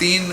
3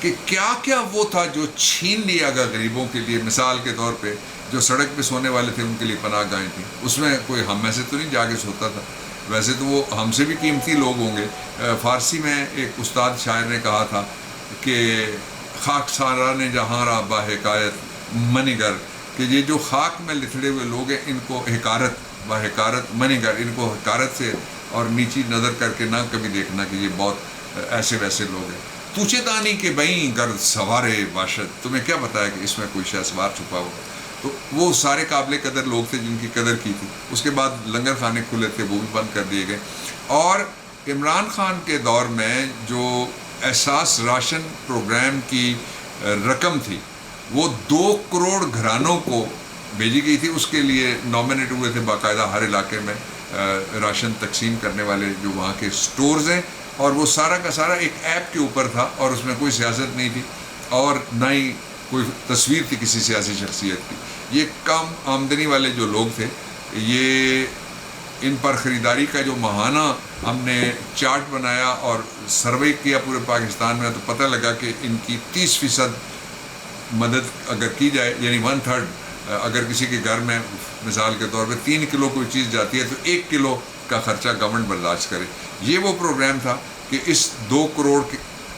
کہ کیا کیا وہ تھا جو چھین لیا گیا غریبوں کے لیے. مثال کے طور پہ جو سڑک پہ سونے والے تھے ان کے لیے پناہ گاہیں تھیں. اس میں کوئی ہم میں سے تو نہیں جا کے سوتا تھا, ویسے تو وہ ہم سے بھی قیمتی لوگ ہوں گے. فارسی میں ایک استاد شاعر نے کہا تھا کہ خاک سارا نے جہاں را با حکایت منیگر, کہ یہ جو خاک میں لتھڑے ہوئے لوگ ہیں ان کو حکارت با حکارت منیگر, ان کو حکارت سے اور نیچی نظر کر کے نہ کبھی دیکھنا کہ یہ بہت ایسے ویسے لوگ ہیں. توچے دانی کے بئیں گرد سوارے باشد, تمہیں کیا بتایا کہ اس میں کوئی شہ سوار چھپا ہو. تو وہ سارے قابل قدر لوگ تھے جن کی قدر کی تھی. اس کے بعد لنگر خانے کھلے تھے, وہ بھی بند کر دیے گئے. اور عمران خان کے دور میں جو احساس راشن پروگرام کی رقم تھی وہ 2 کروڑ گھرانوں کو بھیجی گئی تھی. اس کے لیے نامنیٹ ہوئے تھے باقاعدہ ہر علاقے میں راشن تقسیم کرنے والے جو وہاں کے سٹورز ہیں, اور وہ سارا کا سارا ایک ایپ کے اوپر تھا, اور اس میں کوئی سیاست نہیں تھی اور نہ ہی کوئی تصویر تھی کسی سیاسی شخصیت کی. یہ کم آمدنی والے جو لوگ تھے, یہ ان پر خریداری کا جو ماہانہ ہم نے چارٹ بنایا اور سروے کیا پورے پاکستان میں, تو پتہ لگا کہ ان کی 30% مدد اگر کی جائے, یعنی 1/3, اگر کسی کے گھر میں مثال کے طور پہ 3 کلو کوئی چیز جاتی ہے تو 1 کلو کا خرچہ گورنمنٹ برداشت کرے. یہ وہ پروگرام تھا کہ اس 2 کروڑ کے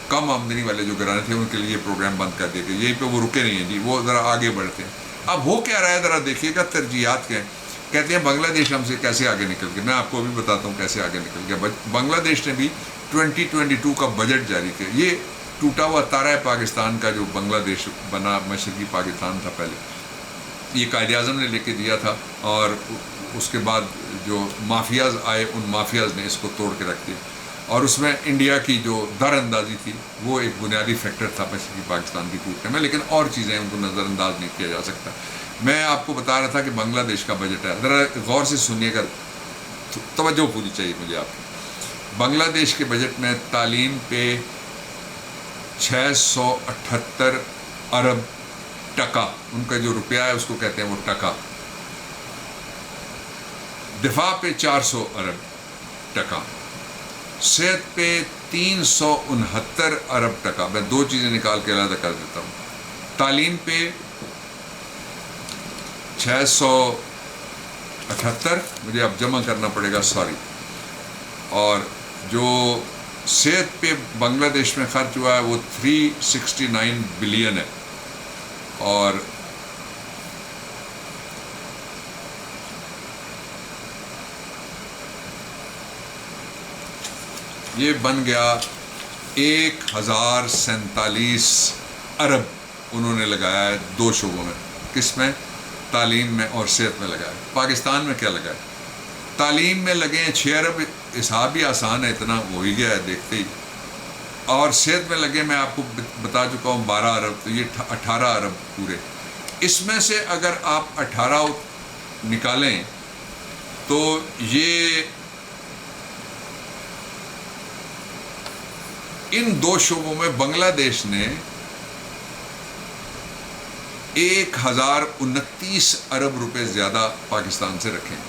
کم آمدنی والے جو گھرانے تھے ان کے لیے یہ پروگرام بند کر دیے گئے. یہیں پہ وہ رکے نہیں ہیں جی, وہ ذرا آگے بڑھتے ہیں. اب ہو کیا رہا ہے ذرا دیکھیے گا, ترجیحات کیا ہیں. کہتے ہیں بنگلہ دیش ہم سے کیسے آگے نکل گیا. میں آپ کو ابھی بتاتا ہوں کیسے آگے نکل گیا. بنگلہ دیش نے بھی 2022 کا بجٹ جاری کیا. یہ ٹوٹا ہوا تارا ہے پاکستان کا جو بنگلہ دیش بنا, مشرقی پاکستان تھا پہلے, یہ قائد اعظم نے لے کے دیا تھا, اور اس کے بعد جو مافیاز آئے ان مافیاز نے اس کو توڑ کے رکھ دیا. اور اس میں انڈیا کی جو در اندازی تھی وہ ایک بنیادی فیکٹر تھا مشرقی پاکستان کی ٹوٹنے میں, لیکن اور چیزیں ان کو نظر انداز نہیں کیا جا سکتا. میں آپ کو بتا رہا تھا کہ بنگلہ دیش کا بجٹ ہے, ذرا غور سے سنیے گا, توجہ پوری چاہیے مجھے آپ کی. بنگلہ دیش کے بجٹ میں تعلیم پہ 678 ارب ٹکا, ان کا جو روپیہ ہے اس کو کہتے ہیں وہ ٹکا. دفاع پہ 400 ارب ٹکا. صحت پہ 369 ارب ٹکا. میں 2 چیزیں نکال کے علیحدہ کر دیتا ہوں. تعلیم پہ 678, مجھے اب جمع کرنا پڑے گا, سوری. اور جو صحت پہ بنگلہ دیش میں خرچ ہوا ہے وہ 369 بلین ہے. اور یہ بن گیا 1047 ارب انہوں نے لگایا ہے 2 شعبوں میں. کس میں؟ تعلیم میں اور صحت میں لگایا. پاکستان میں کیا لگا ہے؟ تعلیم میں لگے ہیں 6 ارب, حساب بھی آسان ہے, اتنا ہو ہی گیا ہے دیکھتے ہی. اور صحت میں لگے, میں آپ کو بتا چکا ہوں 12 ارب, تو یہ 18 ارب پورے. اس میں سے اگر آپ 18 نکالیں تو یہ ان 2 شعبوں میں بنگلہ دیش نے 1029 ارب روپے زیادہ پاکستان سے رکھے ہیں.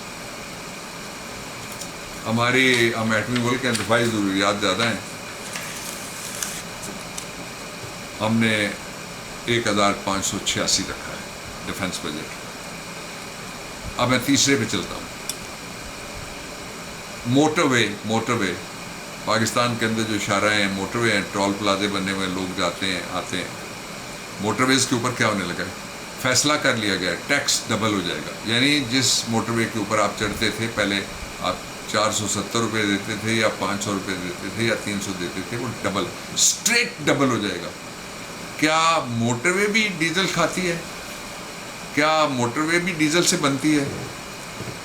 ہم ایٹمی ملک ہیں, دفاعی ضروریات زیادہ ہیں, ہم نے 1586 رکھا ہے ڈیفنس بجٹ. اب میں تیسرے پہ چلتا ہوں. موٹر وے پاکستان کے اندر جو شاہراہیں ہیں, موٹر وے ہیں, ٹول پلازے بنے ہوئے, لوگ جاتے ہیں آتے ہیں. موٹر ویز کے اوپر کیا ہونے لگا ہے؟ فیصلہ کر لیا گیا ہے ٹیکس ڈبل ہو جائے گا. یعنی جس موٹر وے کے اوپر آپ چڑھتے تھے پہلے آپ 470 روپے دیتے تھے یا 500 روپے دیتے تھے یا 300 دیتے تھے, وہ ڈبل, اسٹریٹ ڈبل ہو جائے گا. کیا موٹر وے بھی ڈیزل کھاتی ہے؟ کیا موٹر وے بھی ڈیزل سے بنتی ہے؟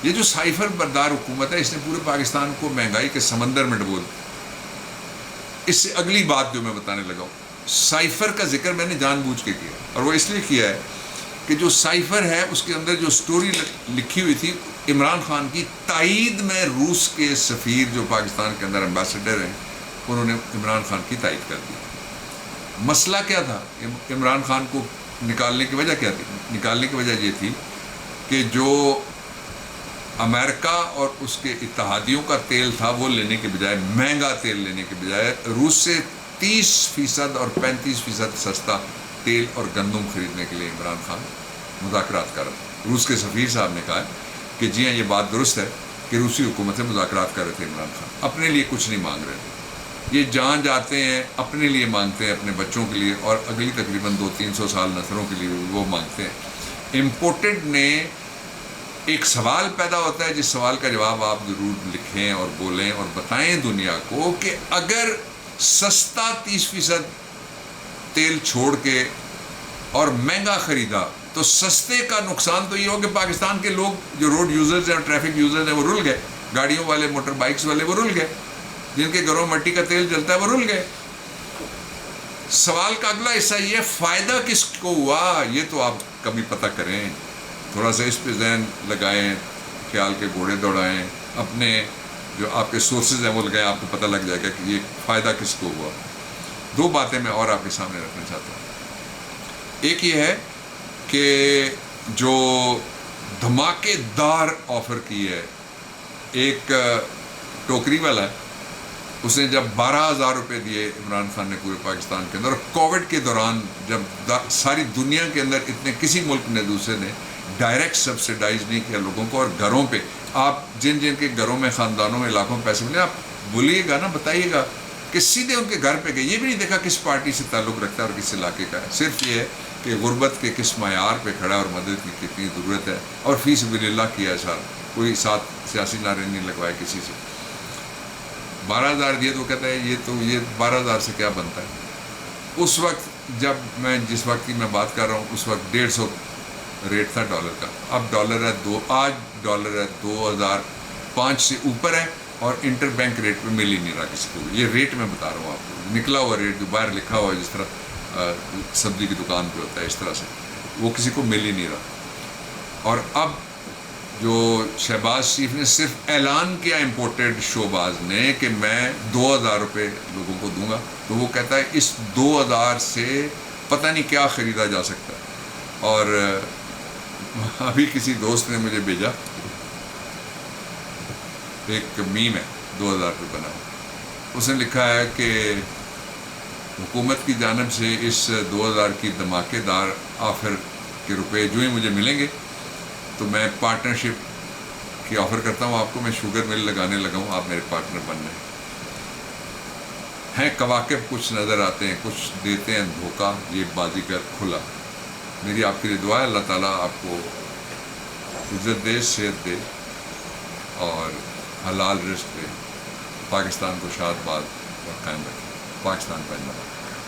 یہ جو سائفر بردار حکومت ہے اس نے پورے پاکستان کو مہنگائی کے سمندر میں ڈبو دیا. اس سے اگلی بات جو میں بتانے لگا ہوں, سائفر کا ذکر میں نے جان بوجھ کے کیا, اور وہ اس لیے کیا ہے کہ جو سائفر ہے اس کے اندر جو سٹوری لکھی ہوئی تھی عمران خان کی تائید میں, روس کے سفیر جو پاکستان کے اندر ایمبیسڈر ہیں انہوں نے عمران خان کی تائید کر دی. مسئلہ کیا تھا؟ عمران خان کو نکالنے کی وجہ کیا تھی؟ نکالنے کی وجہ یہ تھی کہ جو امریکہ اور اس کے اتحادیوں کا تیل تھا وہ لینے کے بجائے, مہنگا تیل لینے کے بجائے روس سے 30% اور 35% سستا تیل اور گندم خریدنے کے لیے عمران خان مذاکرات کر رہا تھا. روس کے سفیر صاحب نے کہا کہ جی ہاں یہ بات درست ہے کہ روسی حکومت سے مذاکرات کر رہے تھے عمران خان, اپنے لیے کچھ نہیں مانگ رہے تھے. یہ جہاں جاتے ہیں اپنے لیے مانگتے ہیں, اپنے بچوں کے لیے اور اگلی تقریباً 200-300 سال نسلوں کے لیے وہ مانگتے ہیں. امپورٹڈ نے ایک سوال پیدا ہوتا ہے جس سوال کا جواب آپ ضرور لکھیں اور بولیں اور بتائیں دنیا کو کہ اگر سستا 30% تیل چھوڑ کے اور مہنگا خریدا تو سستے کا نقصان تو یہ ہو کہ پاکستان کے لوگ جو روڈ یوزرز ہیں اور ٹریفک یوزرز ہیں وہ رل گئے, گاڑیوں والے, موٹر بائکس والے وہ رل گئے, جن کے گھروں مٹی کا تیل جلتا ہے وہ رل گئے. سوال کا اگلا حصہ یہ فائدہ کس کو ہوا, یہ تو آپ کبھی پتہ کریں, تھوڑا سا اس پہ ذہن لگائیں, خیال کے گھوڑے دوڑائیں, اپنے جو آپ کے سورسز ہیں وہ لگائیں, آپ کو پتہ لگ جائے گا کہ یہ فائدہ کس کو ہوا. 2 باتیں میں اور آپ کے سامنے رکھنا چاہتا ہوں. ایک یہ ہے کہ جو دھماکے دار آفر کی ہے ایک ٹوکری والا ہے, اس نے جب 12,000 روپے دیے عمران خان نے پورے پاکستان کے اندر, اور کووڈ کے دوران جب ساری دنیا کے اندر اتنے کسی ملک نے دوسرے نے ڈائریکٹ سبسیڈائز نہیں کیا لوگوں کو, اور گھروں پہ آپ جن کے گھروں میں, خاندانوں میں لاکھوں پیسے ملے, آپ بولیے گا نا, بتائیے گا کہ سیدھے ان کے گھر پہ گئے. یہ بھی نہیں دیکھا کس پارٹی سے تعلق رکھتا ہے اور کس علاقے کا ہے, صرف یہ ہے کہ غربت کے کس معیار پہ کھڑا ہے اور مدد کی کتنی ضرورت ہے, اور فی سبیل اللہ کیا ہے سارا, کوئی ساتھ سیاسی نعرے نہیں لگوائے کسی سے. 12,000 دیے تو کہتا ہے یہ 12,000 سے کیا بنتا ہے. اس وقت جس وقت کی میں بات کر رہا ہوں اس وقت 150 ریٹ تھا ڈالر کا, اب ڈالر ہے آج ڈالر ہے 2005 سے اوپر ہے, اور انٹر بینک ریٹ پہ مل ہی نہیں رہا کسی کو. یہ ریٹ میں بتا رہا ہوں آپ کو, نکلا ہوا ریٹ جو باہر لکھا ہوا ہے جس طرح سبزی کی دکان پہ ہوتا ہے اس طرح سے, وہ کسی کو مل ہی نہیں رہا. اور اب جو شہباز شریف نے صرف اعلان کیا امپورٹڈ شوباز نے کہ میں 2,000 روپے لوگوں کو دوں گا, تو وہ کہتا ہے اس 2,000 سے پتہ نہیں کیا خریدا جا سکتا ہے. اور ابھی کسی دوست نے مجھے بھیجا ایک میم ہے 2,000 روپے بنا ہوا, اس نے لکھا ہے کہ حکومت کی جانب سے اس 2,000 کی دھماکے دار آفر کے روپے جو ہی مجھے ملیں گے تو میں پارٹنرشپ کی آفر کرتا ہوں آپ کو, میں شوگر مل لگانے لگا ہوں, آپ میرے پارٹنر بن رہے ہیں. کواکب کچھ نظر آتے ہیں, کچھ دیتے ہیں دھوکہ, یہ بازیگر کھلا. میری آپ کے لیے دعا ہے, اللہ تعالیٰ آپ کو عزت دے, صحت دے اور حلال رزق دے, پاکستان کو شاد باد اور قائم رکھے. پاکستان کا زندہ باد.